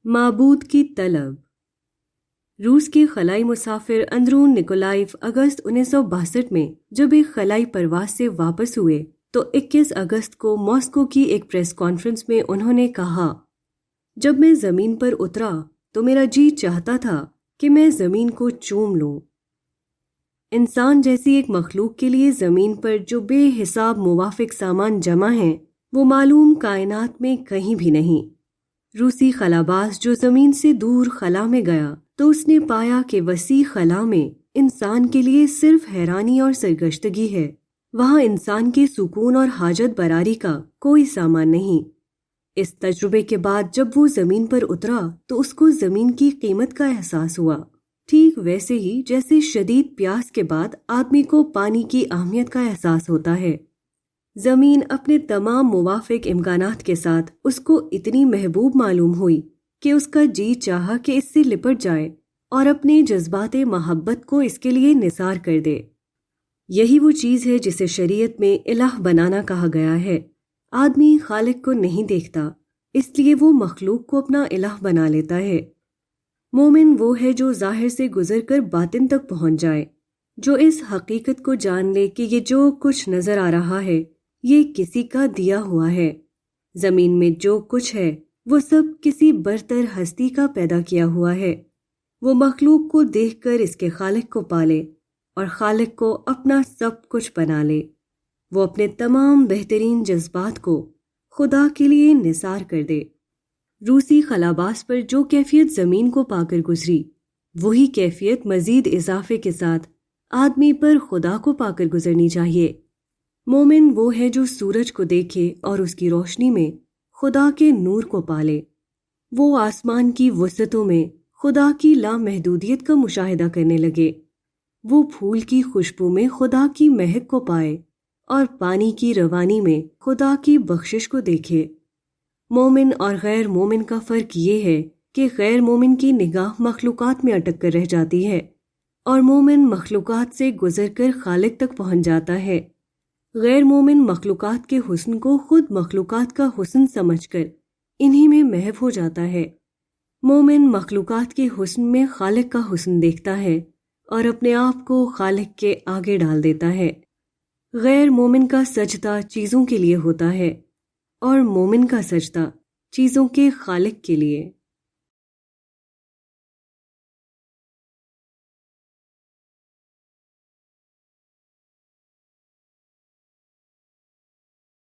معبود کی طلب۔ روس کے خلائی مسافر اندرون نکولائیف اگست 1962 میں جب ایک خلائی پرواز سے واپس ہوئے تو 21 اگست کو ماسکو کی ایک پریس کانفرنس میں انہوں نے کہا، جب میں زمین پر اترا تو میرا جی چاہتا تھا کہ میں زمین کو چوم لوں۔ انسان جیسی ایک مخلوق کے لیے زمین پر جو بے حساب موافق سامان جمع ہیں وہ معلوم کائنات میں کہیں بھی نہیں۔ روسی خلاباز جو زمین سے دور خلا میں گیا تو اس نے پایا کہ وسیع خلا میں انسان کے لیے صرف حیرانی اور سرگشتگی ہے، وہاں انسان کے سکون اور حاجت براری کا کوئی سامان نہیں۔ اس تجربے کے بعد جب وہ زمین پر اترا تو اس کو زمین کی قیمت کا احساس ہوا، ٹھیک ویسے ہی جیسے شدید پیاس کے بعد آدمی کو پانی کی اہمیت کا احساس ہوتا ہے۔ زمین اپنے تمام موافق امکانات کے ساتھ اس کو اتنی محبوب معلوم ہوئی کہ اس کا جی چاہا کہ اس سے لپٹ جائے اور اپنے جذبات محبت کو اس کے لیے نثار کر دے۔ یہی وہ چیز ہے جسے شریعت میں الہ بنانا کہا گیا ہے۔ آدمی خالق کو نہیں دیکھتا، اس لیے وہ مخلوق کو اپنا الہ بنا لیتا ہے۔ مومن وہ ہے جو ظاہر سے گزر کر باطن تک پہنچ جائے، جو اس حقیقت کو جان لے کہ یہ جو کچھ نظر آ رہا ہے یہ کسی کا دیا ہوا ہے۔ زمین میں جو کچھ ہے وہ سب کسی برتر ہستی کا پیدا کیا ہوا ہے۔ وہ مخلوق کو دیکھ کر اس کے خالق کو پالے اور خالق کو اپنا سب کچھ بنا لے۔ وہ اپنے تمام بہترین جذبات کو خدا کے لیے نثار کر دے۔ روسی خلاباز پر جو کیفیت زمین کو پا کر گزری، وہی کیفیت مزید اضافے کے ساتھ آدمی پر خدا کو پا کر گزرنی چاہیے۔ مومن وہ ہے جو سورج کو دیکھے اور اس کی روشنی میں خدا کے نور کو پالے۔ وہ آسمان کی وسعتوں میں خدا کی لامحدودیت کا مشاہدہ کرنے لگے۔ وہ پھول کی خوشبو میں خدا کی مہک کو پائے اور پانی کی روانی میں خدا کی بخشش کو دیکھے۔ مومن اور غیر مومن کا فرق یہ ہے کہ غیر مومن کی نگاہ مخلوقات میں اٹک کر رہ جاتی ہے اور مومن مخلوقات سے گزر کر خالق تک پہنچ جاتا ہے۔ غیر مومن مخلوقات کے حسن کو خود مخلوقات کا حسن سمجھ کر انہی میں محو ہو جاتا ہے۔ مومن مخلوقات کے حسن میں خالق کا حسن دیکھتا ہے اور اپنے آپ کو خالق کے آگے ڈال دیتا ہے۔ غیر مومن کا سجدہ چیزوں کے لیے ہوتا ہے اور مومن کا سجدہ چیزوں کے خالق کے لیے۔